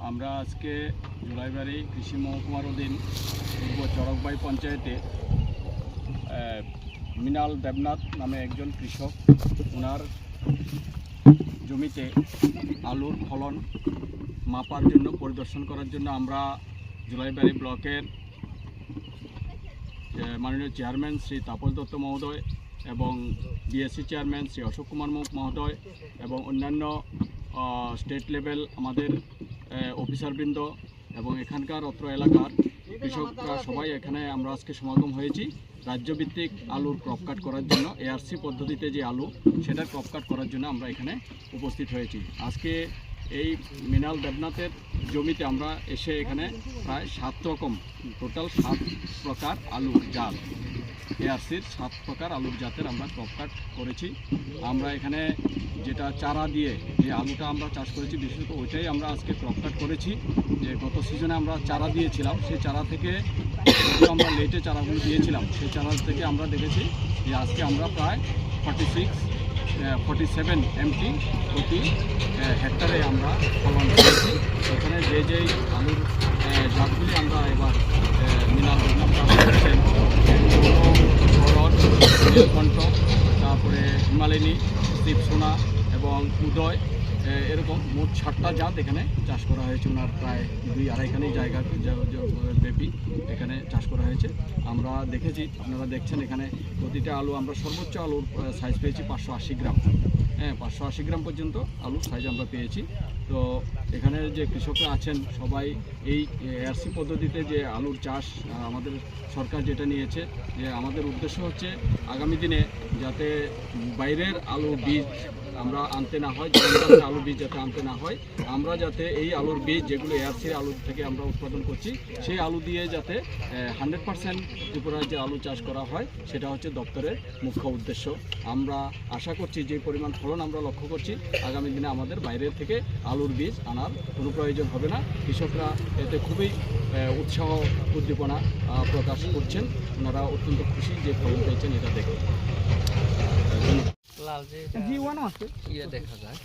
আমরা আজকে জুলাইবাড়ি কৃষি মহকুমার অধীন পূর্ব চরকবাই পঞ্চায়েতে মৃণাল দেবনাথ নামে একজন কৃষক, ওনার জমিতে আলুর ফলন মাপার জন্য পরিদর্শন করার জন্য আমরা জুলাইবাড়ি ব্লকের মাননীয় চেয়ারম্যান শ্রী তাপস দত্ত মহোদয় এবং বিএসসি চেয়ারম্যান শ্রী অশোক কুমার মহোদয় এবং অন্যান্য স্টেট লেভেল আমাদের অফিসারবৃন্দ এবং এখানকার অত্র এলাকার কৃষকরা সবাই এখানে আমরা আজকে সমাগম হয়েছি রাজ্যভিত্তিক আলুর ক্রপ কাট করার জন্য। এআরসি পদ্ধতিতে যে আলু সেটার ক্রপ কাট করার জন্য আমরা এখানে উপস্থিত হয়েছি। আজকে এই মৃণাল দেবনাথের জমিতে আমরা এসে এখানে প্রায় 7 রকম টোটাল 7 প্রকার আলুর জাত, এআরসির 7 প্রকার আলুর জাতের আমরা ক্রপ কাট করেছি। আমরা এখানে যেটা চারা দিয়ে যে আলুটা আমরা চাষ করেছি বিশেষত ওইটাই আমরা আজকে ক্রপ কাট করেছি। যে গত সিজনে আমরা চারা দিয়েছিলাম, সেই চারা থেকে আমরা লেটে চারাগুলো দিয়েছিলাম, সেই চারা থেকে আমরা দেখেছি যে আজকে আমরা প্রায় 47 এমটি প্রতি হেক্টরে আমরা ফলন করেছি। এখানে যেই আলুর জাতগুলি আমরা এবার মৃণাল দেবনাথ চাষ করেছেন, নীলকণ্ঠ, তারপরে হিমালয়নী, দীপসোনা এবং উদয়, এরকম মোট 7টা জাত এখানে চাষ করা হয়েছে। ওনার প্রায় 2-2.5 জায়গা ব্যাপী এখানে চাষ করা হয়েছে। আমরা দেখেছি, আপনারা দেখছেন এখানে প্রতিটা আলু আমরা সর্বোচ্চ আলুর সাইজ পেয়েছি 580 গ্রাম। 580 গ্রাম পর্যন্ত আলুর সাইজ আমরা পেয়েছি। তো এখানে যে কৃষকরা আছেন সবাই এই এআরসি পদ্ধতিতে যে আলুর চাষ আমাদের সরকার যেটা নিয়েছে, যে আমাদের উদ্দেশ্য হচ্ছে আগামী দিনে যাতে বাইরের আলু বীজ আমরা আনতে না হয়, আলু বীজ যাতে আনতে না হয়, আমরা যাতে এই আলুর বীজ যেগুলো এআরসির আলু থেকে আমরা উৎপাদন করছি সেই আলু দিয়ে যাতে 100% ত্রিপুরায় যে আলু চাষ করা হয়, সেটা হচ্ছে দপ্তরের মুখ্য উদ্দেশ্য। আমরা আশা করছি যে পরিমাণ ফলন আমরা লক্ষ্য করছি, আগামী দিনে আমাদের বাইরের থেকে আলুর বীজ আনার কোনো প্রয়োজন হবে না। কৃষকরা এতে খুবই উৎসাহ উদ্দীপনা প্রকাশ করছেন, ওনারা অত্যন্ত খুশি যে ফলন পেয়েছেন এটা দেখে। লাল যে জি1 আছে ইয়ে দেখা যায়।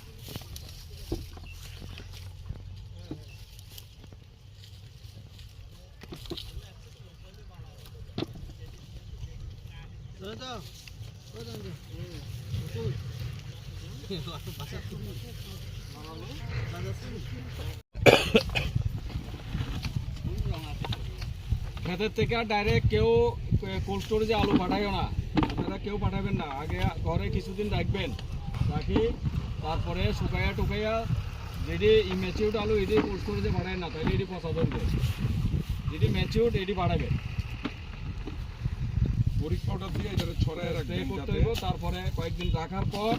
ক্ষেতের থেকে ডাইরেক্ট কেউ কোল্ড স্টোরেজে আলু পাঠায়ও না, আপনারা কেউ পাঠাবেন না। আগে ঘরে কিছুদিন রাখবেন, রাখি তারপরে শুকাইয়া টুকাইয়া যেটি ম্যাচিউড আলু এটি কোল্ড স্টোরেজে পাঠায় না, তাহলে এটি পচা ধরবে। যেটি ম্যাচিউড এটি পাঠাবেন, পরীক্ষাটা দিয়ে এটা ছড়ায় রাখবেন, করতে হইব। তারপরে কয়েকদিন রাখার পর